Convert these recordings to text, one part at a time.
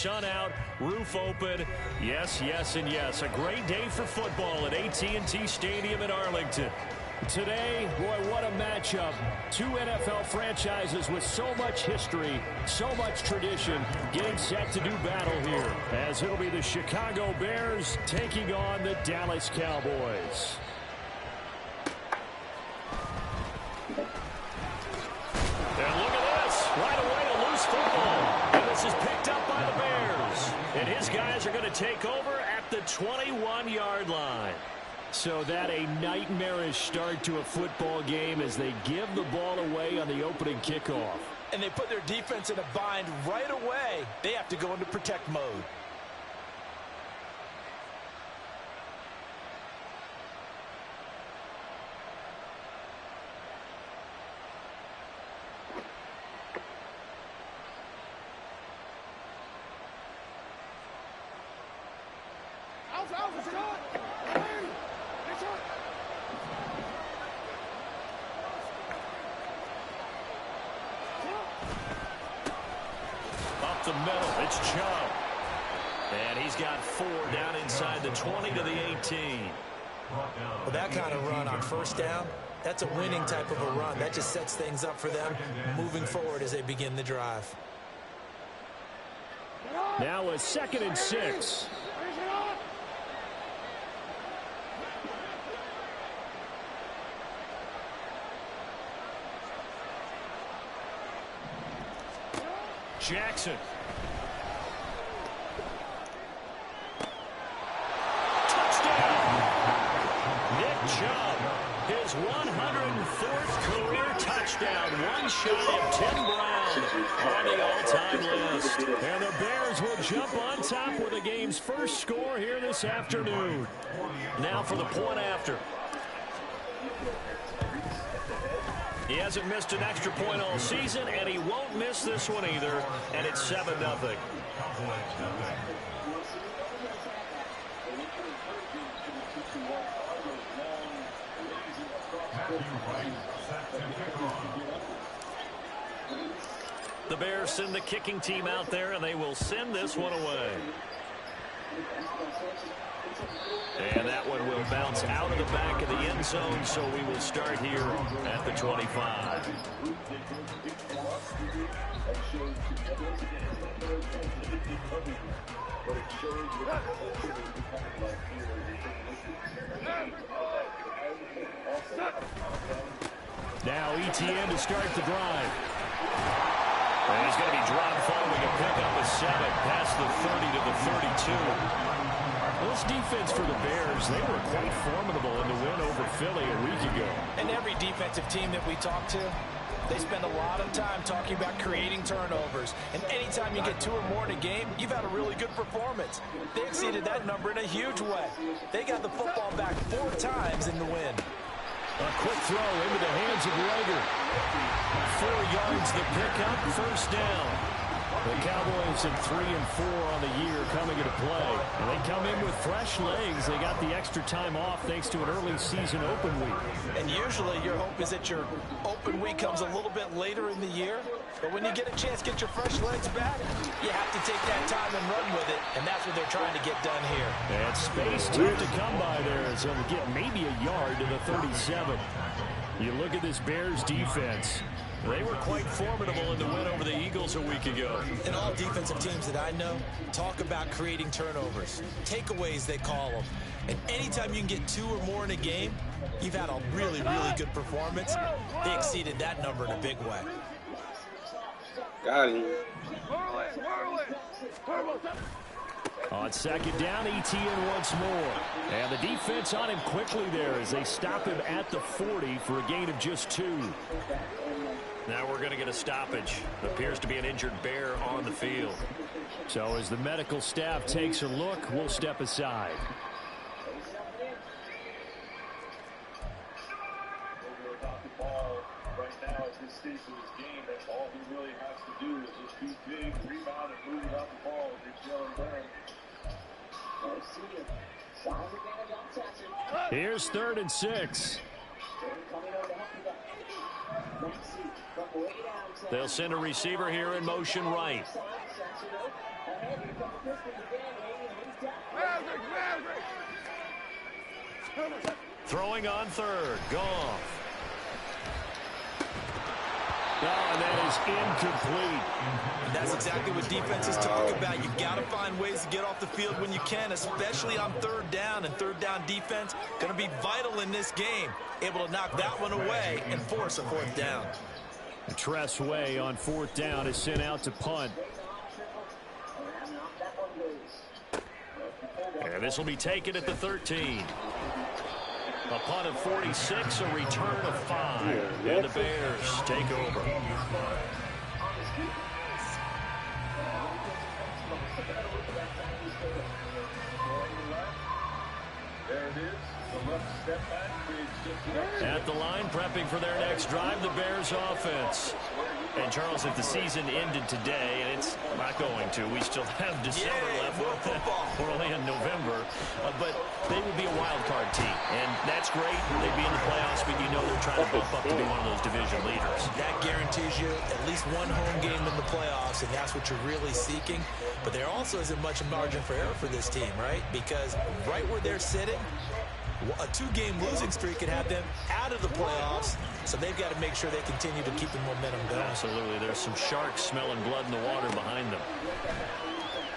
sun out, roof open. Yes, yes, and yes. A great day for football at AT&T Stadium in Arlington. Today, boy, what a matchup. Two NFL franchises with so much history, so much tradition, getting set to do battle here, as it'll be the Chicago Bears taking on the Dallas Cowboys. And look at this. Right away, a loose football. And this is picked up by the Bears. And his guys are going to take over at the 21-yard line. So that a nightmarish start to a football game as they give the ball away on the opening kickoff. And they put their defense in a bind right away. They have to go into protect mode. Up the middle, it's Chubb. And he's got 4 down inside the 20 to the 18. Well, that kind of run on first down, that's a winning type of a run. That just sets things up for them moving forward as they begin the drive. Now a 2nd and 6. Jackson. Touchdown. Nick Chubb, his 104th career touchdown. One shy of Tim Brown on the all-time list. And the Bears will jump on top with the game's first score here this afternoon. Now for the point after. He hasn't missed an extra point all season, and he won't miss this one either, and it's 7-0. The Bears send the kicking team out there, and they will send this one away. And that one will bounce out of the back of the end zone, so we will start here at the 25. Now ETN to start the drive. And he's going to be dropped following a pickup of 7 past the 30 to the 32. This defense for the Bears, they were quite formidable in the win over Philly a week ago. And every defensive team that we talk to, they spend a lot of time talking about creating turnovers. And anytime you get 2 or more in a game, you've had a really good performance. They exceeded that number in a huge way. They got the football back 4 times in the win. A quick throw into the hands of Rager. 4 yards the pickup, first down. The Cowboys at 3 and 4 on the year coming into play. And they come in with fresh legs. They got the extra time off thanks to an early season open week. And usually your hope is that your open week comes a little bit later in the year. But when you get a chance to get your fresh legs back, you have to take that time and run with it. And that's what they're trying to get done here. And space tough to come by there as they'll get maybe a yard to the 37. You look at this Bears defense. They were quite formidable in the win over the Eagles a week ago. And all defensive teams that I know talk about creating turnovers. Takeaways, they call them. And anytime you can get 2 or more in a game, you've had a really, really good performance. They exceeded that number in a big way. Got him. On 2nd down, ETN once more. And the defense on him quickly there as they stop him at the 40 for a gain of just 2. Now we're going to get a stoppage. Appears to be an injured Bear on the field. So as the medical staff takes a look, we'll step aside. Right now, at this stage of his game, that's all he really has to do is just be big, rebound, and move without the ball. Here's 3rd and 6. They'll send a receiver here in motion right. Throwing on third. Goff. Oh, and that is incomplete. And that's exactly what defenses talk about. You've got to find ways to get off the field when you can, especially on third down. And third down defense going to be vital in this game. Able to knock that one away and force a fourth down. Tress Way on fourth down is sent out to punt. And this will be taken at the 13. A punt of 46, a return of 5. And the Bears take over. There it is. The left step back creates just At the line, prepping for their next drive, the Bears offense. And Charles, if the season ended today, and it's not going to, we still have December left. We're only in November. But they would be a wild card team. And that's great. They'd be in the playoffs, but you know they're trying to bump up to be one of those division leaders. That guarantees you at least one home game in the playoffs, and that's what you're really seeking. But there also isn't much margin for error for this team, right? Because right where they're sitting, a 2-game losing streak could have them out of the playoffs, so they've got to make sure they continue to keep the momentum going. Absolutely. There's some sharks smelling blood in the water behind them.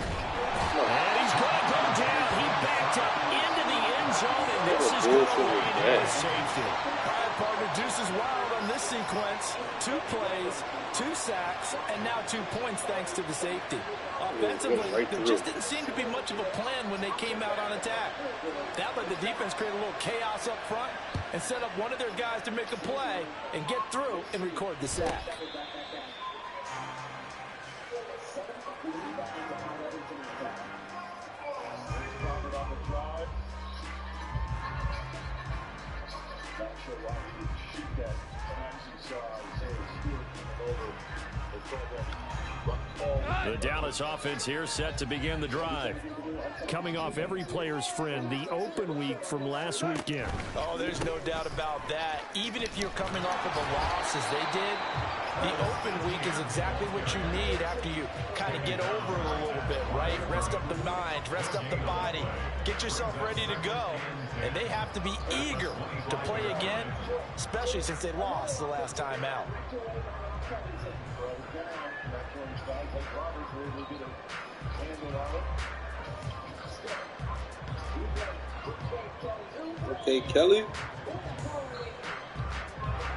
And he's going to go down. He backed up into the end zone, and this is going to lead to safety. All right, partner, deuce is wild on this sequence. 2 plays, 2 sacks, and now 2 points thanks to the safety. Offensively, there just didn't seem to be much of a plan when they came out on attack. That let the defense create a little chaos up front and set up one of their guys to make a play and get through and record the sack. not sure why he didn't shoot that. Perhaps he saw Isaiah Stewart coming over. They called that run ball. The Dallas offense here set to begin the drive. Coming off every player's friend, the open week from last weekend. Oh, there's no doubt about that. Even if you're coming off of a loss as they did, the open week is exactly what you need after you kind of get over it a little bit, right? Rest up the mind, rest up the body, get yourself ready to go. And they have to be eager to play again, especially since they lost the last time out. Okay, Kelly.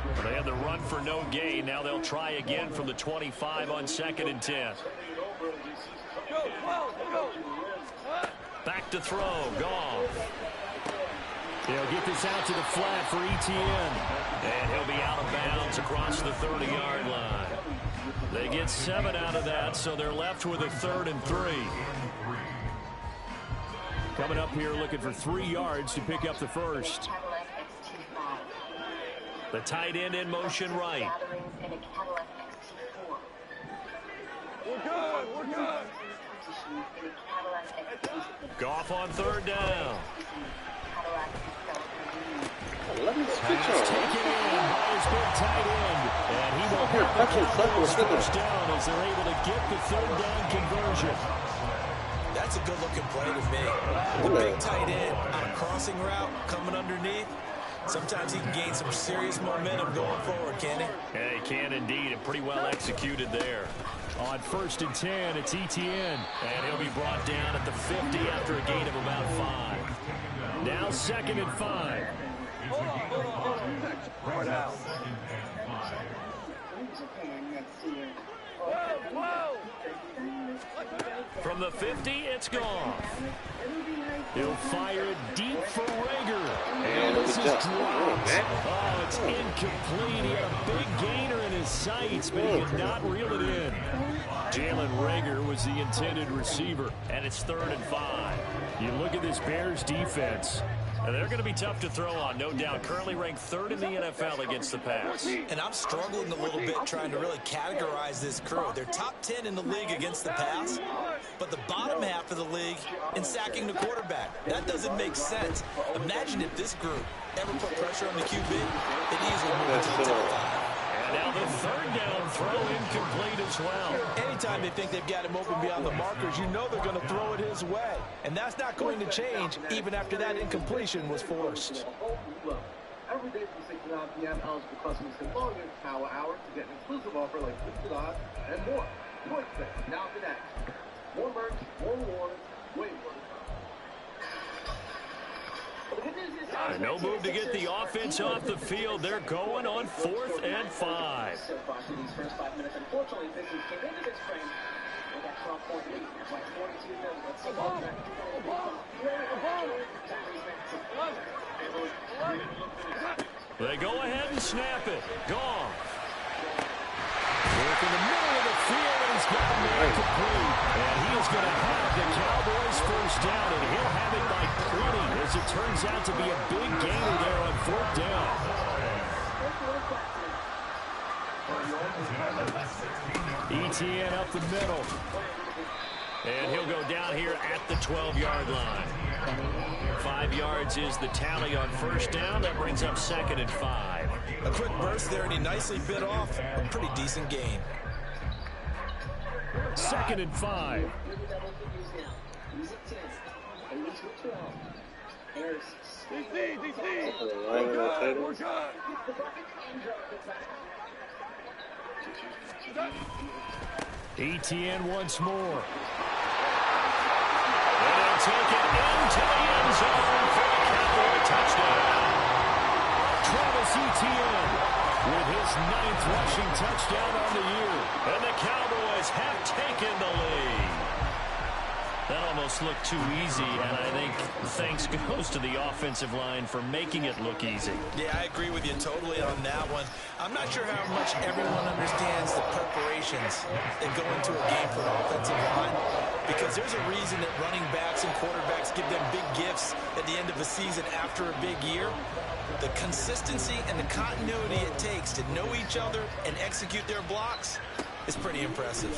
Well, they had the run for no gain. Now they'll try again from the 25 on 2nd and 10. Back to throw. Goff. They'll get this out to the flat for Etienne. And he'll be out of bounds across the 30-yard line. They get 7 out of that, so they're left with a 3rd and 3. Coming up here looking for 3 yards to pick up the first. The tight end in motion right. We're good. Goff on 3rd down. Let me switch Pass taken in by his big tight end. And he will have the Cowboys first down as they're able to get the 3rd down conversion. That's a good-looking play to me. The big tight end on a crossing route coming underneath. Sometimes he can gain some serious momentum going forward, can he? Yeah, he can indeed, and pretty well executed there. On 1st and 10, it's Etienne. And he'll be brought down at the 50 after a gain of about 5. Now 2nd and 5. From the 50, it's Goff. He'll fire it deep for Rager. And this is dropped. Oh, it's incomplete. He had a big gainer in his sights, but he could not reel it in. Jalen Rager was the intended receiver, and it's 3rd and 5. You look at this Bears defense. And they're going to be tough to throw on, no doubt. Currently ranked 3rd in the NFL against the pass. And I'm struggling a little bit trying to really categorize this crew. They're top 10 in the league against the pass, but the bottom half of the league in sacking the quarterback. That doesn't make sense. Imagine if this group ever put pressure on the QB, it easily moved to the top 5. And now the third down throw incomplete as well. Anytime they think they've got him open beyond the markers, you know they're going to throw it his way. And that's not going to change even after that incompletion was forced. Every day from 6 to 9 p.m., eligible customers can log in Power Hour to get an exclusive offer like $50 and more. Voice now connect. More merch, more rewards, way more to come. No move to get the offense off the field. They're going on 4th and 5. These first 5 minutes, unfortunately, Pistons came into this frame with that 12-point lead. It's like 42 minutes. Let's see what They go ahead and snap it. Gone. Work in the middle of the field, and he's got him incomplete. And he is going to have the Cowboys first down, and he'll have it by 20, as it turns out to be a big gainer there on 4th down. ETN up the middle. And he'll go down here at the 12-yard line. 5 yards is the tally on first down. That brings up 2nd and 5. A quick burst there, and he nicely bit off. A pretty decent gain. 2nd and 5. ETN once more. And they'll take it into the end zone for a Cowboy touchdown. Travis Etienne with his 9th rushing touchdown on the year. And the Cowboys have taken the lead. That almost looked too easy, and I think thanks goes to the offensive line for making it look easy. Yeah, I agree with you totally on that one. I'm not sure how much everyone understands the preparations that go into a game for an offensive line, because there's a reason that running backs and quarterbacks give them big gifts at the end of the season after a big year. The consistency and the continuity it takes to know each other and execute their blocks is pretty impressive.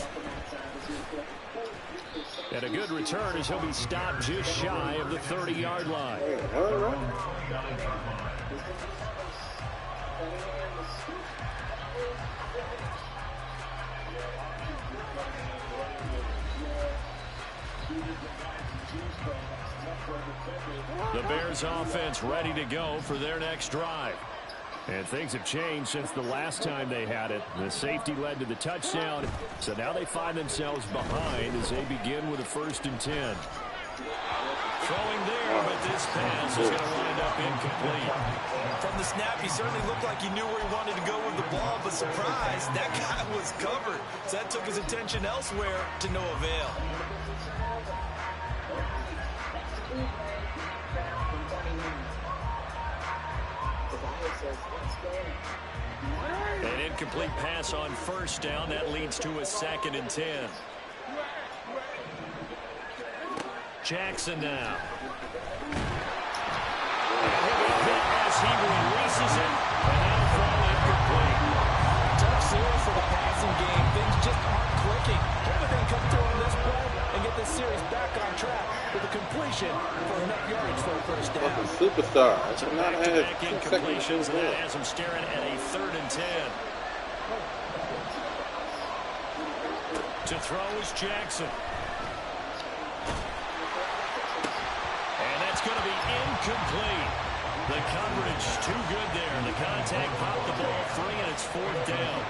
And a good return as he'll be stopped just shy of the 30-yard line. All right. The Bears offense ready to go for their next drive. And things have changed since the last time they had it. The safety led to the touchdown, so now they find themselves behind as they begin with a 1st and 10. Throwing there, but this pass is going to wind up incomplete. From the snap, he certainly looked like he knew where he wanted to go with the ball, but surprise, that guy was covered. So that took his attention elsewhere to no avail. An incomplete pass on first down. That leads to a 2nd and 10. Jackson now. As he releases it, and that'll fall incomplete. Tough series for the passing game. Things just aren't clicking. Everything come through on this play and get this series back on track with a completion for enough yards for a first down. Fucking superstar. I So should not have back-to-back 2 incompletions, seconds and that left. has him staring at a 3rd and 10. To throw is Jackson. And that's going to be incomplete. The coverage too good there. The contact popped the ball free, and it's 4th down.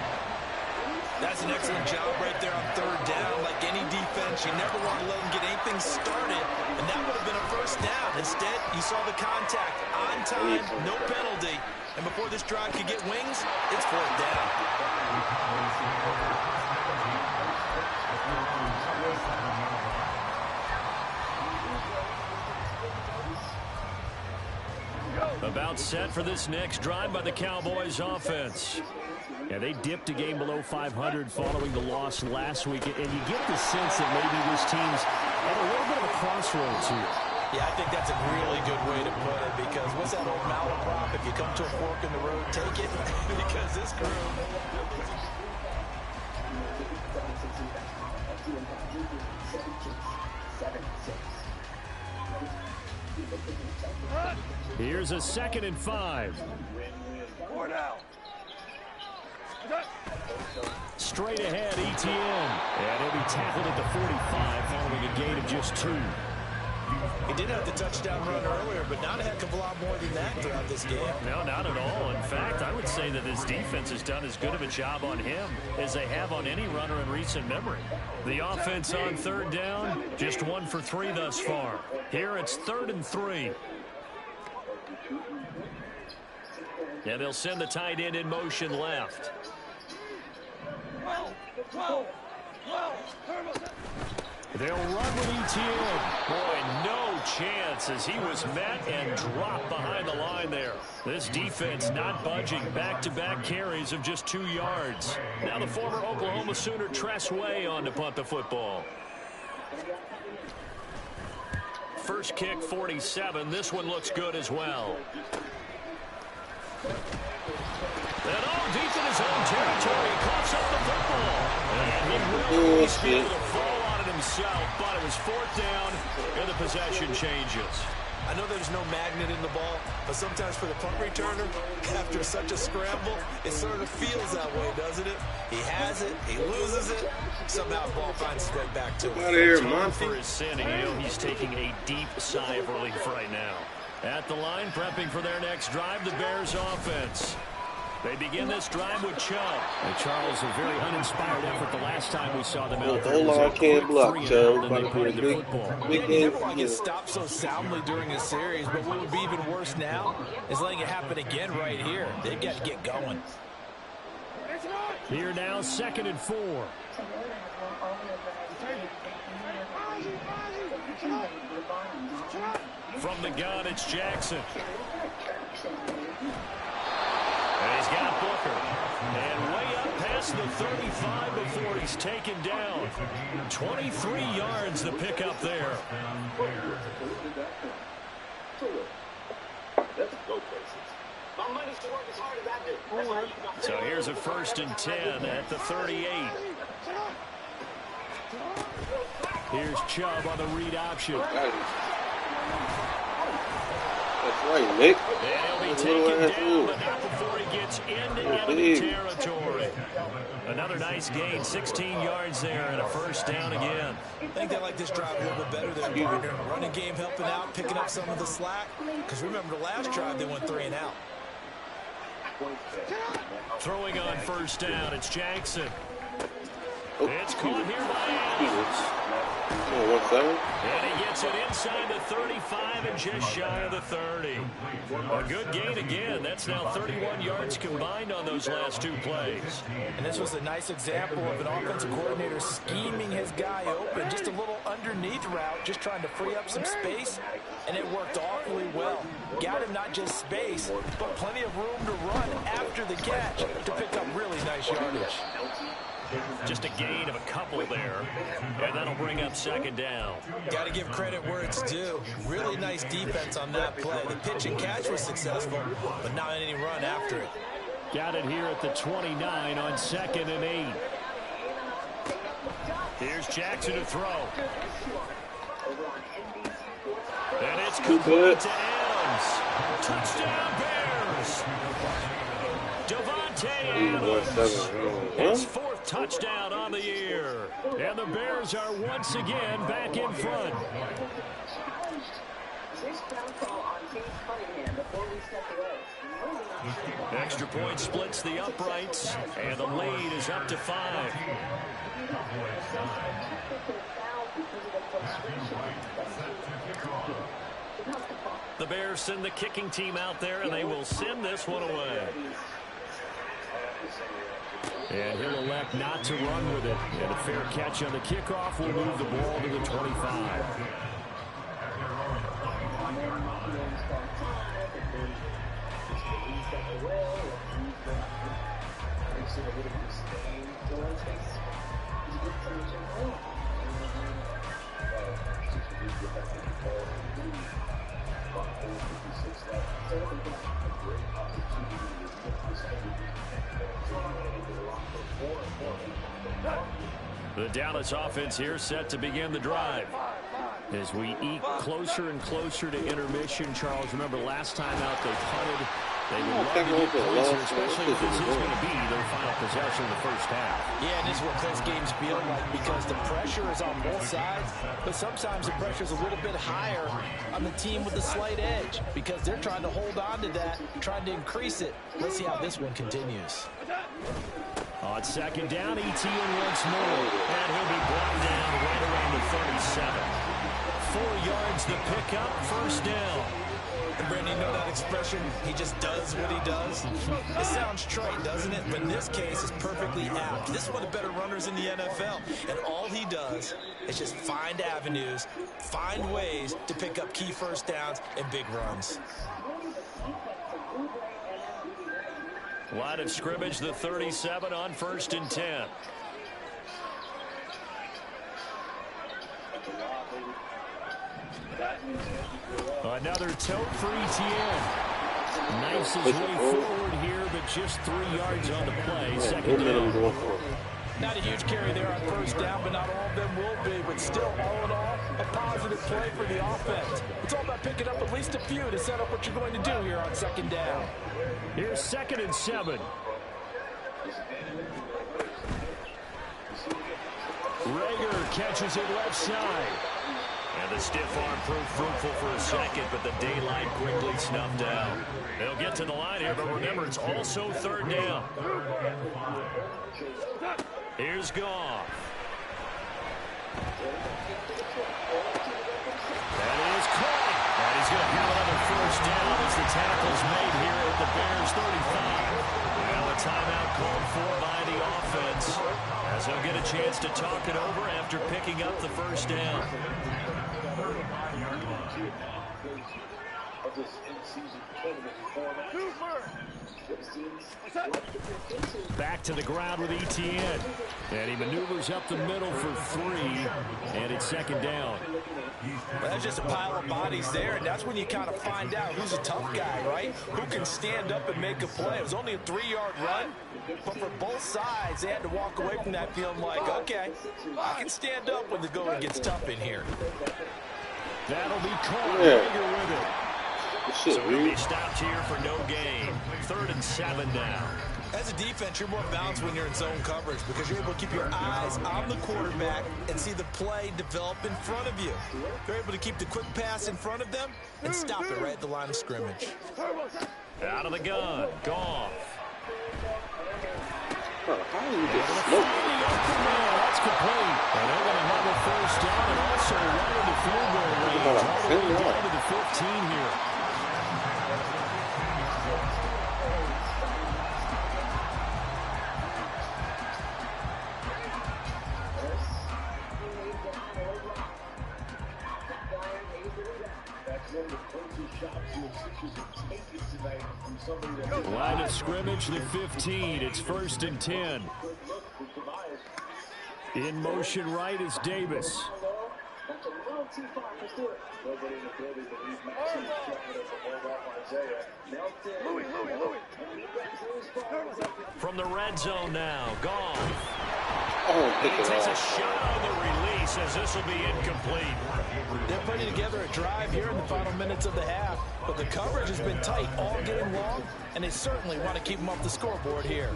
That's an excellent job right there on 3rd down. Like any defense, you never want to let them get anything started, and that would have been a first down. Instead, you saw the contact on time, no penalty, and before this drive could get wings, it's 4th down. About set for this next drive by the Cowboys offense. Yeah, they dipped a game below 500 following the loss last week, and you get the sense that maybe this team's at a little bit of a crossroads here. Yeah, I think that's a really good way to put it, because what's that old malaprop? If you come to a fork in the road, take it, because this crew... Here's a 2nd and 5. Now. straight ahead, Etienne. And he'll be tackled at the 45 following a gain of just 2. He did have the touchdown run earlier, but not a heck of a lot more than that throughout this game. No, not at all. In fact, I would say that his defense has done as good of a job on him as they have on any runner in recent memory. The offense on 3rd down, just 1 for 3 thus far. Here it's 3rd and 3. And they'll send the tight end in motion left. They'll run with Etienne. Boy, no chance as he was met and dropped behind the line there. This defense not budging. Back-to-back carries of just 2 yards. Now the former Oklahoma Sooner Tress Way on to punt the football. First kick, 47. This one looks good as well. And deep in his own territory, he coughs up the football. And he will be able to fall on it himself, but it was 4th down, and the possession changes. I know there's no magnet in the ball, but sometimes for the punt returner, after such a scramble, it sort of feels that way, doesn't it? He has it, he loses it, somehow the ball finds its way back to him. Out of here, Time for his sin, and he's taking a deep sigh of relief right now. At the line, prepping for their next drive, the Bears offense. They begin this drive with Chubb. And Charles, a very uninspired effort the last time we saw them out there. O-line can't block, Chubb. About to be a big game. Never want to get stopped so soundly during a series, but what would be even worse now is letting it happen again right here. They've got to get going. Here now, 2nd and 4. From the gun, it's Jackson. And he's got Booker. And way up past the 35 before he's taken down. 23 yards the pickup there. So here's a 1st and 10 at the 38. Here's Chubb on the read option. That's right, Nick. And he'll be taken down, but not before he gets into enemy territory. Another nice gain, 16 yards there, and a 1st down again. I think they like this drive a little bit better than partner. Running game helping out, picking up some of the slack. Because remember, the last drive they went 3 and out. Throwing on 1st down, it's Jackson. It's caught here by Adams. And he gets it inside the 35 and just shy of the 30. A good gain again. That's now 31 yards combined on those last 2 plays. And this was a nice example of an offensive coordinator scheming his guy open. Just a little underneath route, just trying to free up some space. And it worked awfully well. Got him not just space, but plenty of room to run after the catch to pick up really nice yardage. Just a gain of a couple there, and that'll bring up 2nd down. Got to give credit where it's due. Really nice defense on that play. The pitch and catch was successful, but not any run after it. Got it here at the 29 on 2nd and 8. Here's Jackson to throw. And it's complete to Adams. Touchdown Bears. Devontae Adams. His 4th touchdown on the year. And the Bears are once again back in front. Extra point splits the uprights, and the lead is up to 5. The Bears send the kicking team out there, and they will send this one away. And he'll elect not to run with it. And a fair catch on the kickoff will move the ball to the 25. The Dallas offense here set to begin the drive. As we eke closer and closer to intermission, Charles, remember last time out they punted They would love to get points here, especially if this is going to be their final possession of the first half. Yeah, and this is what close games feel like because the pressure is on both sides, but sometimes the pressure is a little bit higher on the team with the slight edge because they're trying to hold on to that, trying to increase it. Let's see how this one continues. On second down, Etienne once more, and he'll be brought down right around the 37. 4 yards the pickup, first down. And Brandon, you know that expression, he just does what he does? It sounds trite, doesn't it? But in this case, it's perfectly apt. This is one of the better runners in the NFL. And all he does is just find avenues, find ways to pick up key first downs and big runs. Line of scrimmage, the 37 on 1st and 10. Another tote for Etienne. Knifes his way forward here, but just 3 yards on the play. Second down. Not a huge carry there on first down, but not all of them will be. But still, all in all, a positive play for the offense. It's all about picking up at least a few to set up what you're going to do here on second down. Here's 2nd and 7. Rager catches it left side. And the stiff arm proved fruitful for a second, but the daylight quickly snuffed out. They'll get to the line here, but remember, it's also 3rd down. Here's Goff. That is caught. And he's going to have another first down as the tackle's made here at the Bears 35. Well, a timeout called for by the offense, as they'll get a chance to talk it over after picking up the first down. Back to the ground with Etienne. And he maneuvers up the middle for 3. And it's 2nd down. Well, that's just a pile of bodies there, and that's when you kind of find out who's a tough guy, right? Who can stand up and make a play. It was only a 3-yard run, but for both sides, they had to walk away from that feeling like, okay, I can stand up when the going gets tough in here. That'll be caught. Rager with it. So he'll be stopped here for no gain. 3rd and 7 now. As a defense, you're more balanced when you're in zone coverage because you're able to keep your eyes on the quarterback and see the play develop in front of you. They're able to keep the quick pass in front of them and stop it right at the line of scrimmage. Out of the gun. Goff. How do you get slow? That's complete. And they're going to have a first down and also right into field goal range. All the way down to the 15 here. Line of scrimmage, the 15. It's 1st and 10. In motion right is Davis. From the red zone now, Goff. He takes a shot on the release as this will be incomplete. They're putting together a drive here in the final minutes of the half, but the coverage has been tight all game long, and they certainly want to keep them off the scoreboard here.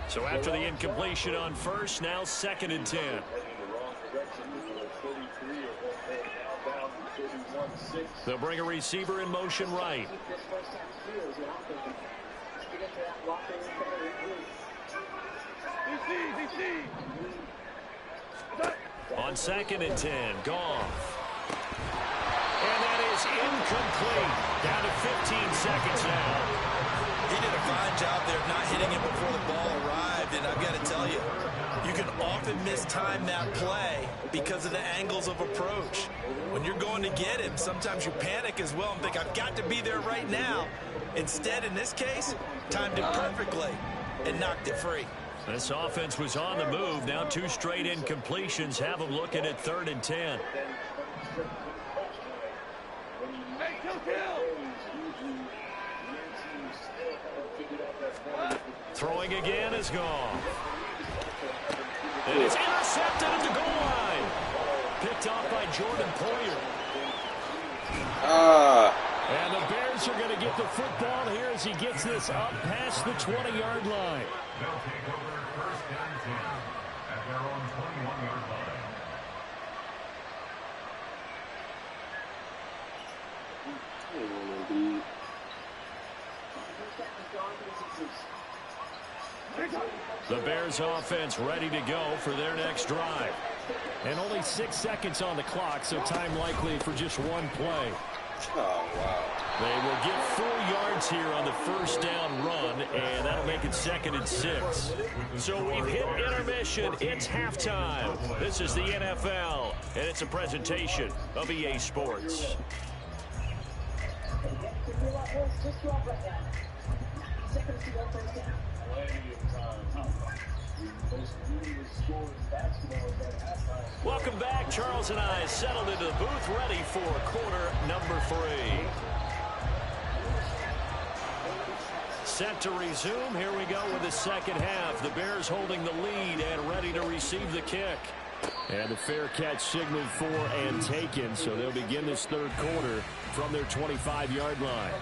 So after the incompletion on first, now 2nd and 10. They'll bring a receiver in motion right. On 2nd and 10, Goff. And that is incomplete. Down to 15 seconds now. He did a fine job there of not hitting it before the ball arrived, and I've got to tell you, you can often mistime that play because of the angles of approach. When you're going to get him, sometimes you panic as well and think, I've got to be there right now. Instead, in this case, timed it perfectly and knocked it free. This offense was on the move. Now 2 straight incompletions have them looking at 3rd and 10. Throwing again is Goff. And it's intercepted at the goal line. Picked off by Jordan Poyer. And the Bears are going to get the football here as he gets this up past the 20-yard line. They'll take over first down and 10 at their own 21-yard line. The Bears offense ready to go for their next drive. And only 6 seconds on the clock, so time likely for just one play. Oh, wow. They will get 4 yards here on the first down run, and that'll make it 2nd and 6. So we've hit intermission. It's halftime. This is the NFL, and it's a presentation of EA Sports. Welcome back. Charles and I settled into the booth, ready for quarter number 3. Set to resume. Here we go with the second half. The Bears holding the lead and ready to receive the kick. And the fair catch signaled for and taken, so they'll begin this third quarter from their 25-yard line.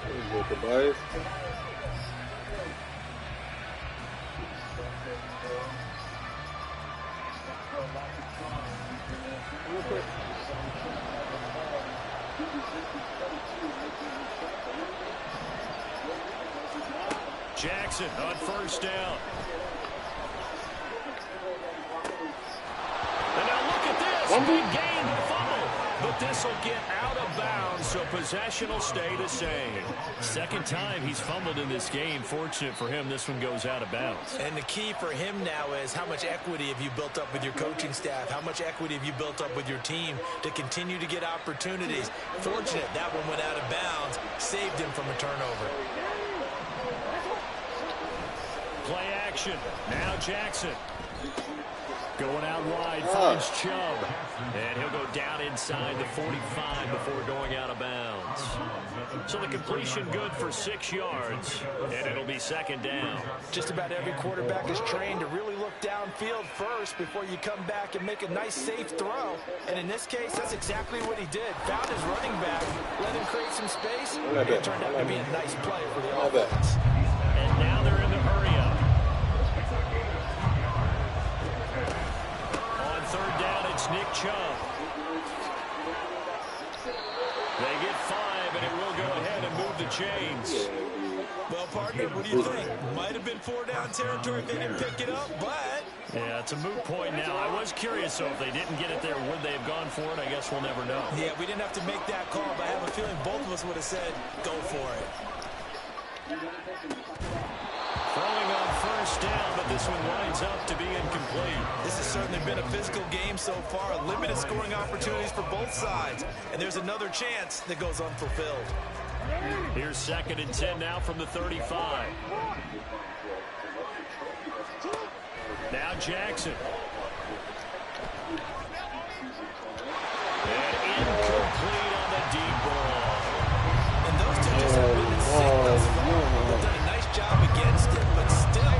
Jackson on first down. And now look at this. Big gain, the fumble. But this will get out of bounds, so possession will stay the same. Second time he's fumbled in this game. Fortunate for him, this one goes out of bounds. And the key for him now is how much equity have you built up with your coaching staff? How much equity have you built up with your team to continue to get opportunities? Fortunate that one went out of bounds, saved him from a turnover. Play action. Now Jackson. Going out wide, finds Chubb. And he'll go down inside the 45 before going out of bounds. So the completion good for 6 yards, and it'll be second down. Just about every quarterback is trained to really look downfield first before you come back and make a nice, safe throw. And in this case, that's exactly what he did. Found his running back, let him create some space, and it turned out to be a nice play for the offense. And now they're in the hurry-up. Third down, it's Nick Chubb. They get 5, and it will go ahead and move the chains. Well, partner, what do you think? Might have been 4-down territory if they didn't pick it up, but... Yeah, it's a moot point now. I was curious, so if they didn't get it there, would they have gone for it? I guess we'll never know. Yeah, we didn't have to make that call, but I have a feeling both of us would have said, go for it. Throwing on first down, but this one winds up to be incomplete. This has certainly been a physical game so far. Limited scoring opportunities for both sides. And there's another chance that goes unfulfilled. Here's 2nd and 10 now from the 35. Now Jackson. And incomplete on the deep ball. And those two just have been signals. They've done a nice job against him, but still,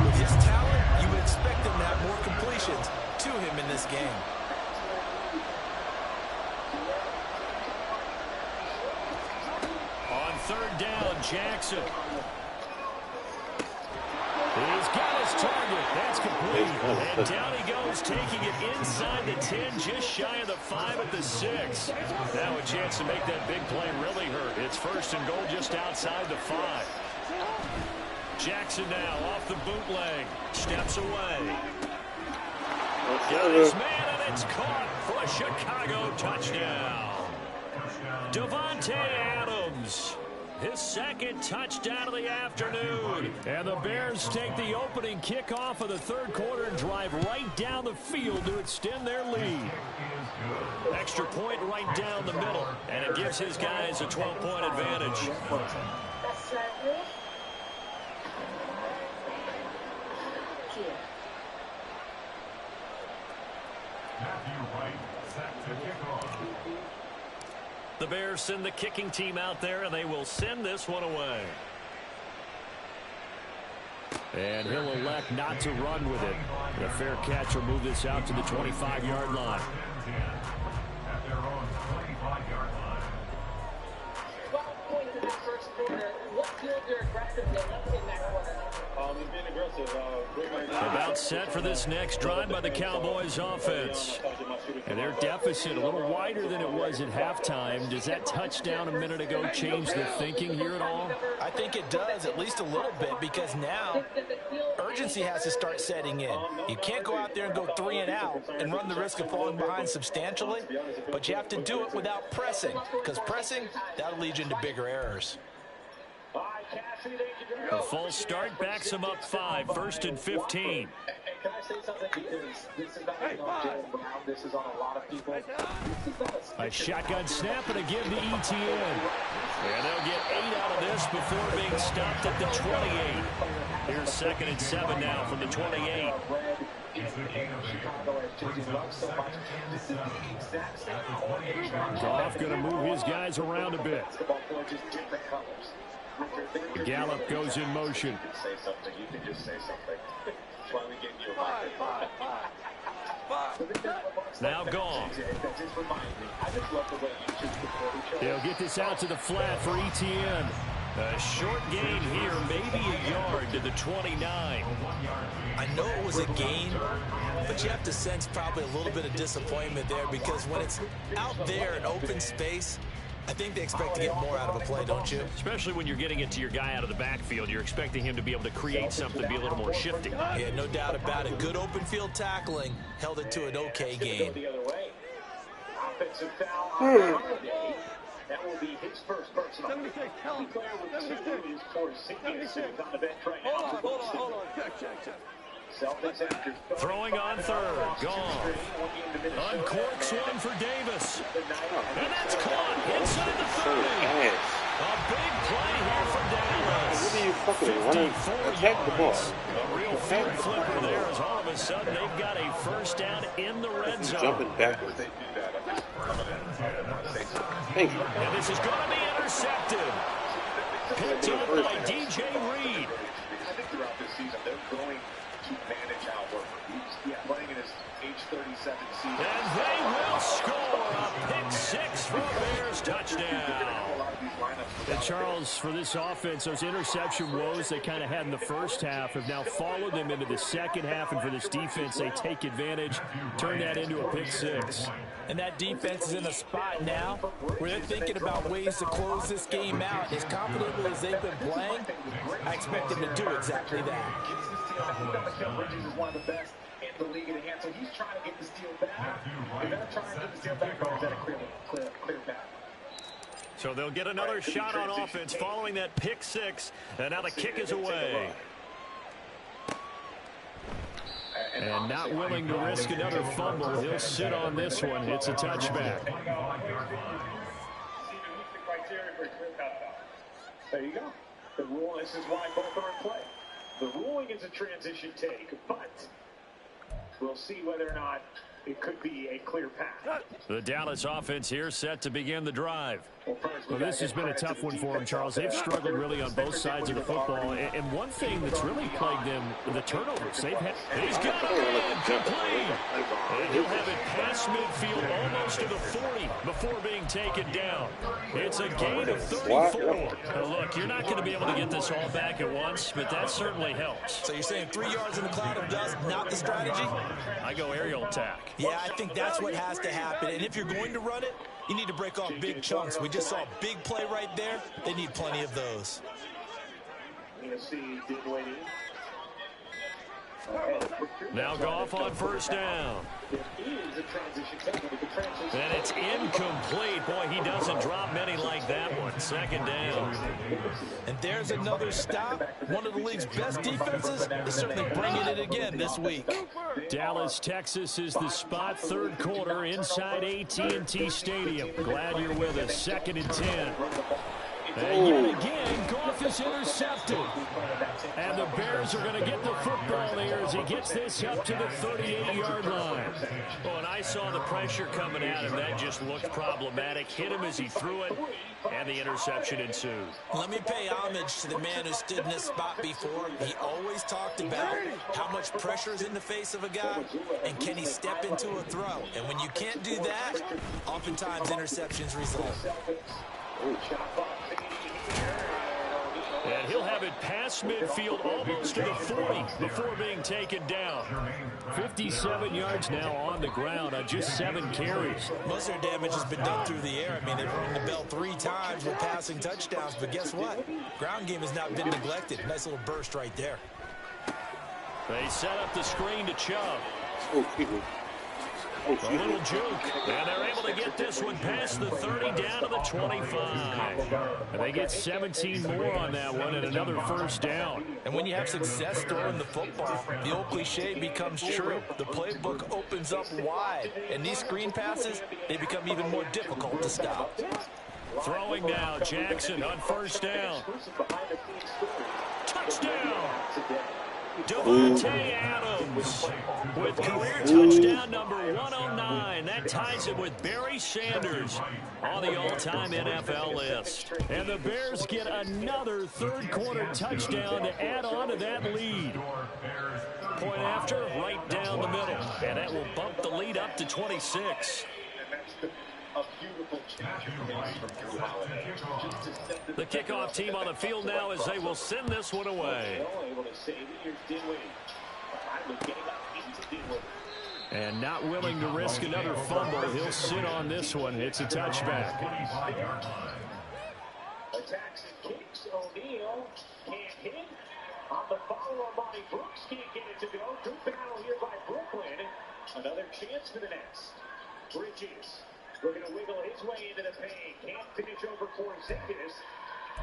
with his talent, you would expect him to have more completions to him in this game. On third down, Jackson. He's got his target. That's complete. And down he goes, taking it inside the 10, just shy of the 5 at the 6. Now a chance to make that big play really hurt. It's 1st and goal just outside the 5. Jackson now off the bootleg. Steps away. Got his man, and it's caught for a Chicago touchdown. Devontae Adams. His 2nd touchdown of the afternoon. And the Bears take the opening kickoff of the third quarter and drive right down the field to extend their lead. Extra point right down the middle. And it gives his guys a 12-point advantage. The Bears send the kicking team out there, and they will send this one away. And he'll elect not to run with it. A fair catch will move this out to the 25-yard line. At their own 25-yard line. 12 points in that first quarter. What feels your aggressiveness in that quarter? He's being aggressive. About set for this next drive by the Cowboys offense. And their deficit a little wider than it was at halftime. Does that touchdown a minute ago change the thinking here at all? I think it does, at least a little bit, because now urgency has to start setting in. You can't go out there and go 3 and out and run the risk of falling behind substantially, but you have to do it without pressing, because pressing, that'll lead you into bigger errors. A false start backs him up 5, 1st and 15. Can I say something? Because this is not Jalen Brown. This is on a lot of people. A shotgun snap and a give to ETN. And they'll get 8 out of this before being stopped at the 28. Here's 2nd and 7 now from the 28. Goff going to move his guys around a bit. Gallup goes in motion. You can say something. You can just say something. That's why we get you a Now Goff. They'll get this out to the flat for ETN. A short gain here, maybe a yard to the 29. I know it was a gain, but you have to sense probably a little bit of disappointment there, because when it's out there in open space, I think they expect to get more out of a play, don't you? Especially when you're getting it to your guy out of the backfield. You're expecting him to be able to create something, be a little more shifty. Yeah, no doubt about it. Good open field tackling held it to an okay gain. Offensive foul on Holiday. That will be his first personal. The player with 2 is Porzingis, who's on the bench right now. Hold on. Check. Throwing on 3rd. Gone. Uncorks one for Davis. And that's caught inside the 30. A big play here for Dallas. What are you fucking running? Attack the ball. A real field flipper there, as all of a sudden they've got a first down in the red zone. Jumping backwards. Thank you. And this is going to be intercepted. Picked up by DJ Reed. I think throughout this season, they're going to manage Al Horford. He's playing in his age 37 season. And they will score a pick 6 for a Bears touchdown. And Charles, for this offense, those interception woes they kind of had in the first half have now followed them into the second half. And for this defense, they take advantage, turn that into a pick 6. And that defense is in a spot now where they're thinking about ways to close this game out. As confidently as they've been playing, I expect them to do exactly that. Bridges is one of the best in the league in the hand, so he's trying to get the steal back. They're going to try and get the steal back, or is that a clear back? So they'll get another shot on offense following that pick 6, and now the kick is away. And not willing to risk another fumble, he'll sit on this one. It's a touchback. There you go. The rule, this is why both are in play. The ruling is a transition take, but we'll see whether or not it could be a clear path. The Dallas offense here set to begin the drive. Well, this has been a tough one for them, Charles. They've struggled really on both sides of the football. And one thing that's really plagued them, the turnovers. He's got it complete. And he'll have it past midfield almost to the 40 before being taken down. It's a gain of 34. Now, look, you're not going to be able to get this all back at once, but that certainly helps. So you're saying 3 yards in the cloud of dust, not the strategy? I go aerial attack. Yeah, I think that's what has to happen. And if you're going to run it, you need to break off big chunks. We just saw a big play right there. They need plenty of those. Now Goff on first down. And it's incomplete. Boy, he doesn't drop many like that one. 2nd down. And there's another stop. One of the league's best defenses is certainly bringing it again this week. Dallas, Texas is the spot. 3rd quarter inside AT&T Stadium. Glad you're with us. 2nd and 10. And yet again, Goff is intercepted. And the Bears are going to get the football here as he gets this up to the 38-yard line. Well, and I saw the pressure coming at him. That just looked problematic. Hit him as he threw it, and the interception ensued. Let me pay homage to the man who stood in this spot before. He always talked about how much pressure is in the face of a guy, and can he step into a throw. And when you can't do that, oftentimes interceptions result. And he'll have it past midfield almost to the 40 before being taken down. 57 yards now on the ground on just 7 carries. Most of their damage has been done through the air. I mean, they've rung the bell 3 times with passing touchdowns, but guess what? Ground game has not been neglected. Nice little burst right there. They set up the screen to Chubb. A little juke, and they're able to get this one past the 30 down to the 25. And they get 17 more on that one and another first down. And when you have success throwing the football, the old cliche becomes true. The playbook opens up wide, and these screen passes, they become even more difficult to stop. Throwing now, Jackson on first down. Touchdown! Devontae Adams with career touchdown number 109. That ties him with Barry Sanders on the all-time NFL list. And the Bears get another third-quarter touchdown to add on to that lead. Point after, right down the middle. And that will bump the lead up to 26. The kickoff team on the field now as they will send this one away. And not willing to risk another fumble, he'll sit on this one. It's a touchback. Attacks and kicks. O'Neal can't hit. On the follow by Brooks, can't get it to go. Good battle here by Brooklyn. Another chance for the Nets. Bridges looking to wiggle his way into the paint. Can't finish over Porzingis.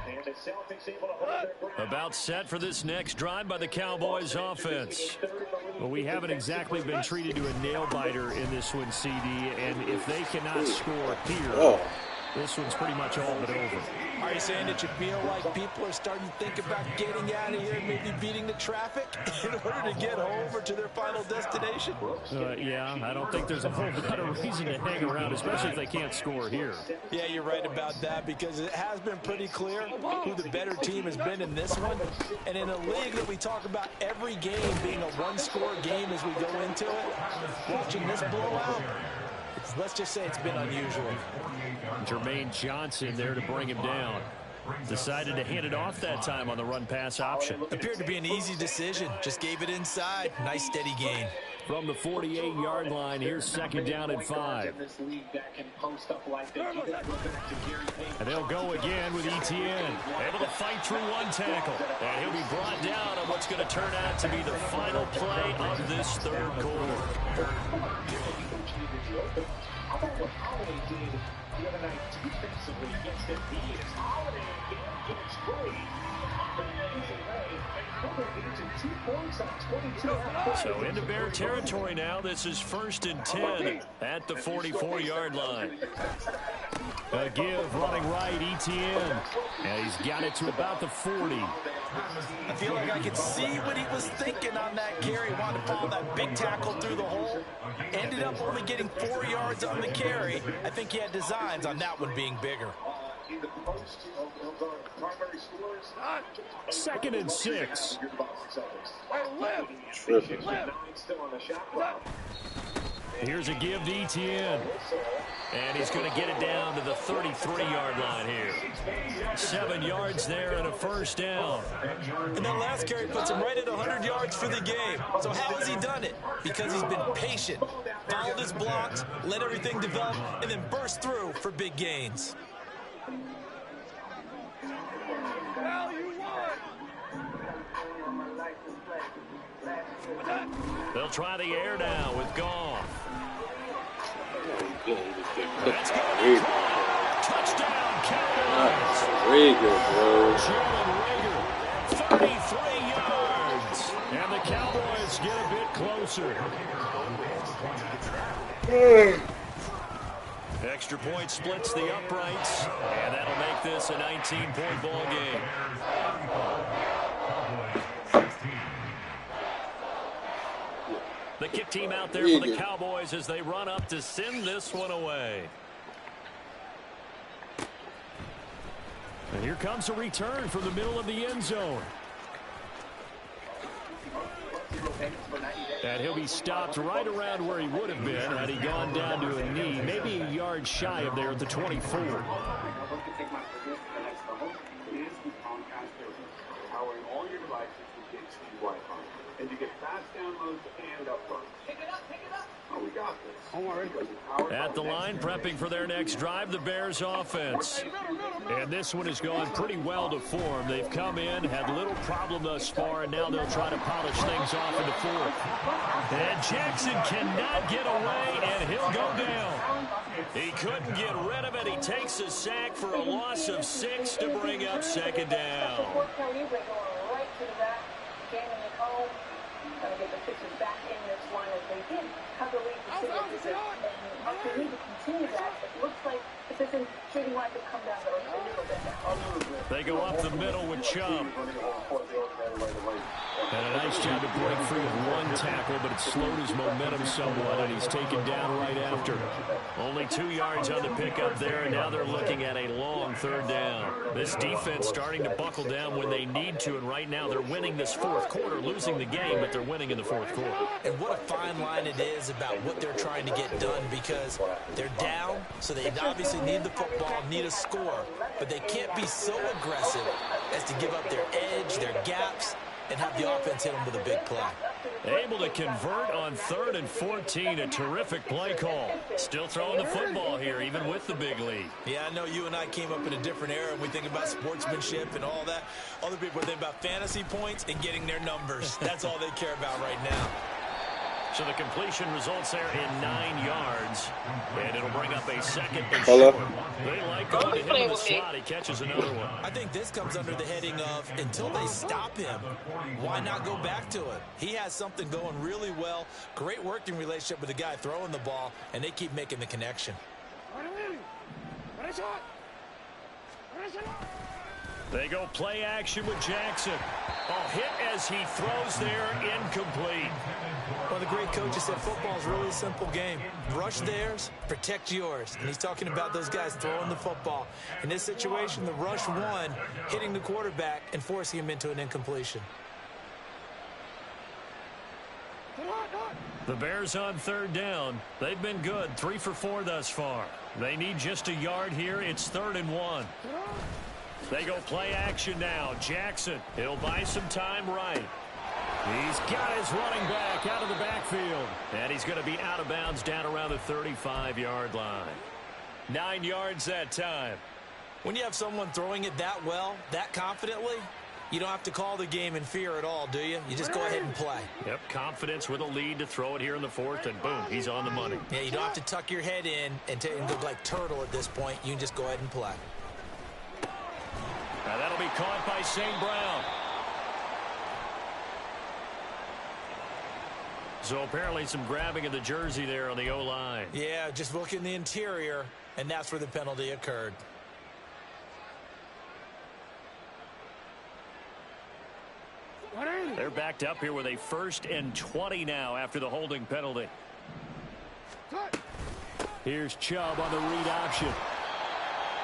And the Celtics able to hold their ground. About set for this next drive by the Cowboys offense. Well, we haven't exactly been treated to a nail-biter in this one, CD. And if they cannot score here, this one's pretty much all but over. Are you saying that you feel like people are starting to think about getting out of here and maybe beating the traffic in order to get home or to their final destination? Yeah, I don't think there's a whole lot of reason to hang around, especially if they can't score here. Yeah, you're right about that because it has been pretty clear who the better team has been in this one. And in a league that we talk about every game being a one-score game as we go into it, watching this blowout, let's just say it's been unusual. Jermaine Johnson there to bring him down. Decided to hand it off that time on the run-pass option. Appeared to be an easy decision. Just gave it inside. Nice steady gain. From the 48-yard line, here's second down and 5. And they'll go again with Etienne. Able to fight through one tackle. And he'll be brought down on what's going to turn out to be the final play of this third quarter. How about what Holiday did the other night defensively against the Bih? As Holiday again gets free. So into Bear territory now. This is 1st and 10 at the 44-yard line. A give running right, Etienne. And he's got it to about the 40. I feel like I could see what he was thinking on that carry. Wanted to follow that big tackle through the hole. Ended up only getting 4 yards on the carry. I think he had designs on that one being bigger. 2nd and 6. Here's a give to Etienne. And he's going to get it down to the 33-yard line here. 7 yards there and a first down. And that last carry puts him right at 100 yards for the game. So how has he done it? Because he's been patient, followed his blocks, let everything develop, and then burst through for big gains. They'll try the air now with Goff. That's good. Touchdown, Cowboys. Rager, bro. Jalen Rager, 33 yards. And the Cowboys get a bit closer. Extra point splits the uprights. And that'll make this a 19-point ball game. The kick team out there for the Cowboys as they run up to send this one away. And here comes a return from the middle of the end zone. And he'll be stopped right around where he would have been had he gone down to a knee, maybe a yard shy of there at the 24. Powering all your devices with HD Wi-Fi. And you get fast downloads and uploads. Pick it up, pick it up. Oh, we got this. At the line, prepping for their next drive, the Bears offense. And this one has gone pretty well to form. They've come in, had little problem thus far, and now they'll try to polish things off in the fourth. And Jackson cannot get away, and he'll go down. He couldn't get rid of it. He takes a sack for a loss of 6 to bring up second down. Get the pitchers back in this one as they did have the lead for 2 years. And they need to continue that. It looks like the pitching shooting line has come down a little bit. They go up the middle with Chubb. And a nice job to break free of one tackle, but it slowed his momentum somewhat, and he's taken down right after. Only 2 yards on the pickup there, and now they're looking at a long third down. This defense starting to buckle down when they need to, and right now they're winning this fourth quarter, losing the game, but they're winning in the fourth quarter. And what a fine line it is about what they're trying to get done, because they're down, so they obviously need the football, need a score, but they can't be so aggressive as to give up their edge, their gaps, and have the offense hit them with a big play. Able to convert on 3rd and 14, a terrific play call. Still throwing the football here, even with the big lead. Yeah, I know you and I came up in a different era, and we think about sportsmanship and all that. Other people think about fantasy points and getting their numbers. That's all they care about right now. So the completion results there in 9 yards, and it'll bring up a second and short. They like going to him in the slot. He catches another one. I think this comes under the heading of, until they stop him, why not go back to it? He has something going really well, great working relationship with the guy throwing the ball, and they keep making the connection. They go play action with Jackson. Oh, hit as he throws there, incomplete. Well, the great coaches said football is really a simple game. Rush theirs, protect yours. And he's talking about those guys throwing the football. In this situation, the rush won, hitting the quarterback and forcing him into an incompletion. The Bears on 3rd down. They've been good, 3 for 4 thus far. They need just a yard here. It's 3rd and 1. They go play action now. Jackson, he'll buy some time right. He's got his running back out of the backfield. And he's going to be out of bounds down around the 35-yard line. 9 yards that time. When you have someone throwing it that well, that confidently, you don't have to call the game in fear at all, do you? You just go ahead and play. Yep, confidence with a lead to throw it here in the fourth, and boom, he's on the money. Yeah, you don't have to tuck your head in and go like turtle at this point. You can just go ahead and play. Now that'll be caught by St. Brown. So apparently some grabbing of the jersey there on the O-line. Yeah, just look in the interior, and that's where the penalty occurred. They're backed up here with a 1st and 20 now after the holding penalty. Here's Chubb on the read option.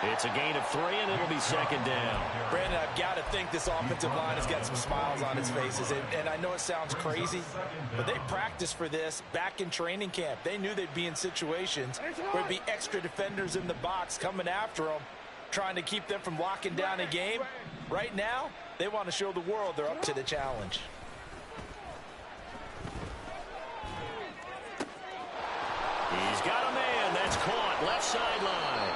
It's a gain of 3, and it'll be 2nd down. Brandon, I've got to think this offensive line has got some smiles on its faces. And I know it sounds crazy, but they practiced for this back in training camp. They knew they'd be in situations where there'd be extra defenders in the box coming after them, trying to keep them from locking down a game. Right now, they want to show the world they're up to the challenge. He's got a man. That's caught. Left sideline.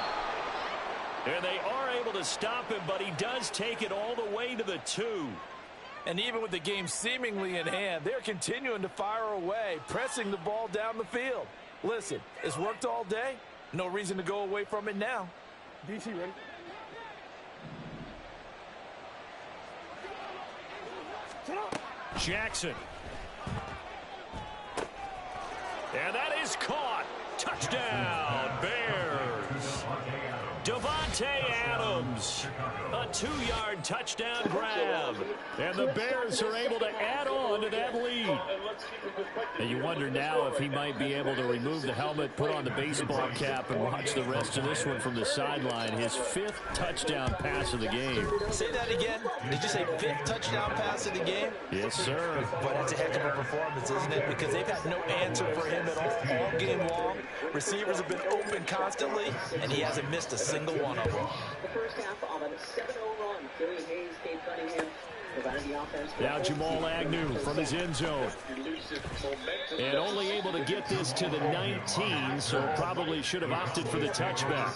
And they are able to stop him, but he does take it all the way to the 2. And even with the game seemingly in hand, they're continuing to fire away, pressing the ball down the field. Listen, it's worked all day. No reason to go away from it now. DC ready? Jackson. And that is caught. Touchdown, Bears. Devontae Adams Williams. A 2-yard touchdown grab. And the Bears are able to add on to that lead. And you wonder now if he might be able to remove the helmet, put on the baseball cap, and watch the rest of this one from the sideline. His 5th touchdown pass of the game. Say that again. Did you say 5th touchdown pass of the game? Yes, sir. But that's a heck of a performance, isn't it? Because they've had no answer for him at all game long. Receivers have been open constantly, and he hasn't missed a single one of them. The first half on a 7-0 run. Billy Hayes, Dave Cunningham provided the offense. Now Jamal Agnew from his end zone. And only able to get this to the 19, so probably should have opted for the touchback.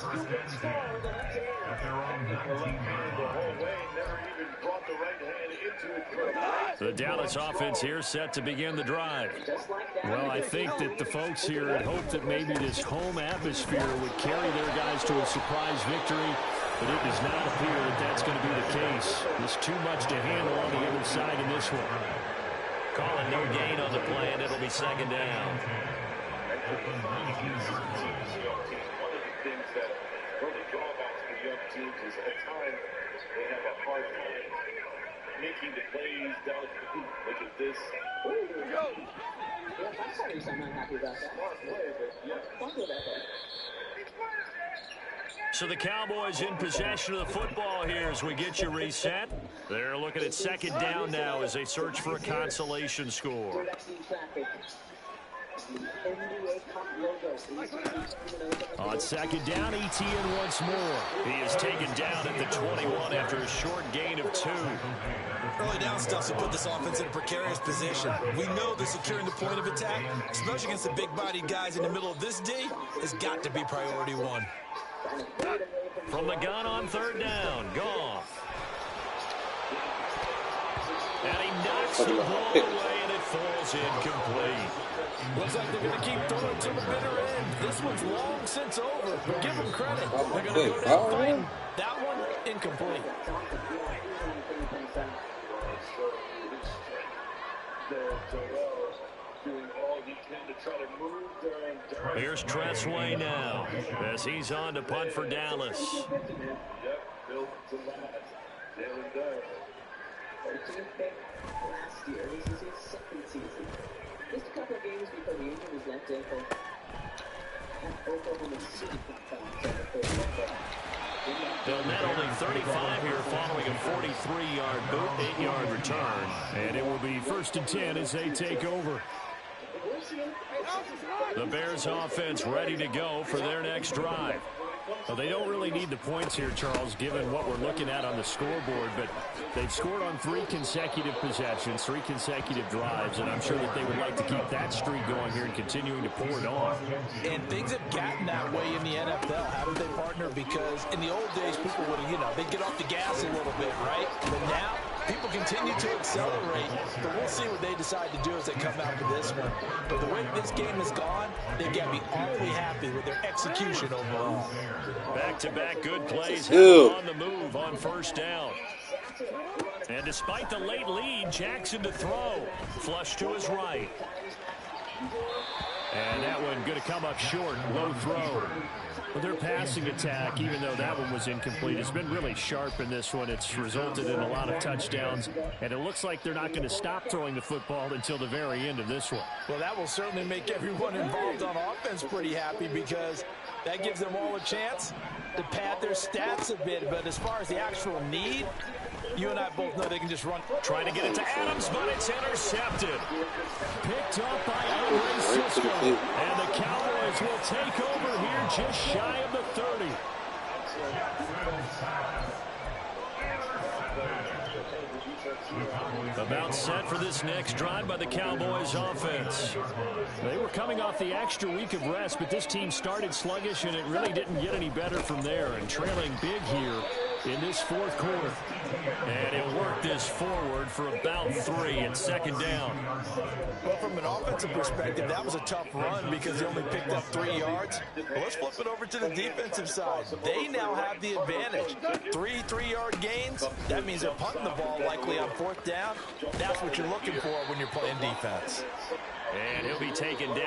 The Dallas offense here set to begin the drive. Well, I think that the folks here had hoped that maybe this home atmosphere would carry their guys to a surprise victory, but it does not appear that that's going to be the case. There's too much to handle on the other side in this one. Calling no gain on the play, and it'll be 2nd down. One of the things that really drawbacks for young teams is at times they have a hard time making the plays down at the feet. Look at this. Ooh. Yeah, that's obviously I'm not happy about that. Don't do that, though. So the Cowboys in possession of the football here as we get you reset. They're looking at 2nd down now as they search for a consolation score. On 2nd down, ETN once more. He is taken down at the 21 after a short gain of 2. Early down stuff to put this offense in a precarious position. We know that securing the point of attack, especially against the big-bodied guys in the middle of this D, has got to be priority 1. From the gun on 3rd down, Goff. And he knocks the ball away, and it falls incomplete. Looks like they're going to keep throwing to the bitter end. This one's long since over, but give them credit. They're going to go down fighting. That one, incomplete. Here's Tressway now as he's on to punt for Dallas. Last year, this is his 2nd season. Just a couple of games before the injury was left ankle. Oklahoma City. They'll net only 35 here following a 43-yard boot, 8-yard return. And it will be 1st and 10 as they take over. The Bears offense ready to go for their next drive. Well, they don't really need the points here, Charles, given what we're looking at on the scoreboard, but they've scored on 3 consecutive possessions, 3 consecutive drives, and I'm sure that they would like to keep that streak going here and continuing to pour it on. And things have gotten that way in the NFL, haven't they, partner? Because in the old days, people would have, they'd get off the gas a little bit, right? But now, people continue to accelerate, but we'll see what they decide to do as they come out of this one. But the way this game has gone, they've got to be awfully happy with their execution overall. Back-to-back good plays on the move on 1st down. And despite the late lead, Jackson to throw. Flush to his right. And that one going to come up short. Low throw. Well, their passing attack, even though that one was incomplete, has been really sharp in this one. It's resulted in a lot of touchdowns, and it looks like they're not going to stop throwing the football until the very end of this one. Well, that will certainly make everyone involved on offense pretty happy because that gives them all a chance to pad their stats a bit. But as far as the actual need, you and I both know they can just run. Trying to get it to Adams, but it's intercepted. Picked up by Andre Cisco. And the Cowboys will take over here just shy of the 30. About set for this next drive by the Cowboys offense. They were coming off the extra week of rest, but this team started sluggish, and it really didn't get any better from there. And trailing big here in this 4th quarter. And he'll work this forward for about 3 at 2nd down. Well, from an offensive perspective, that was a tough run because they only picked up 3 yards. Well, let's flip it over to the defensive side. They now have the advantage. 3 3-yard gains. That means they're punting the ball likely on 4th down. That's what you're looking for when you're playing defense. And he'll be taken down.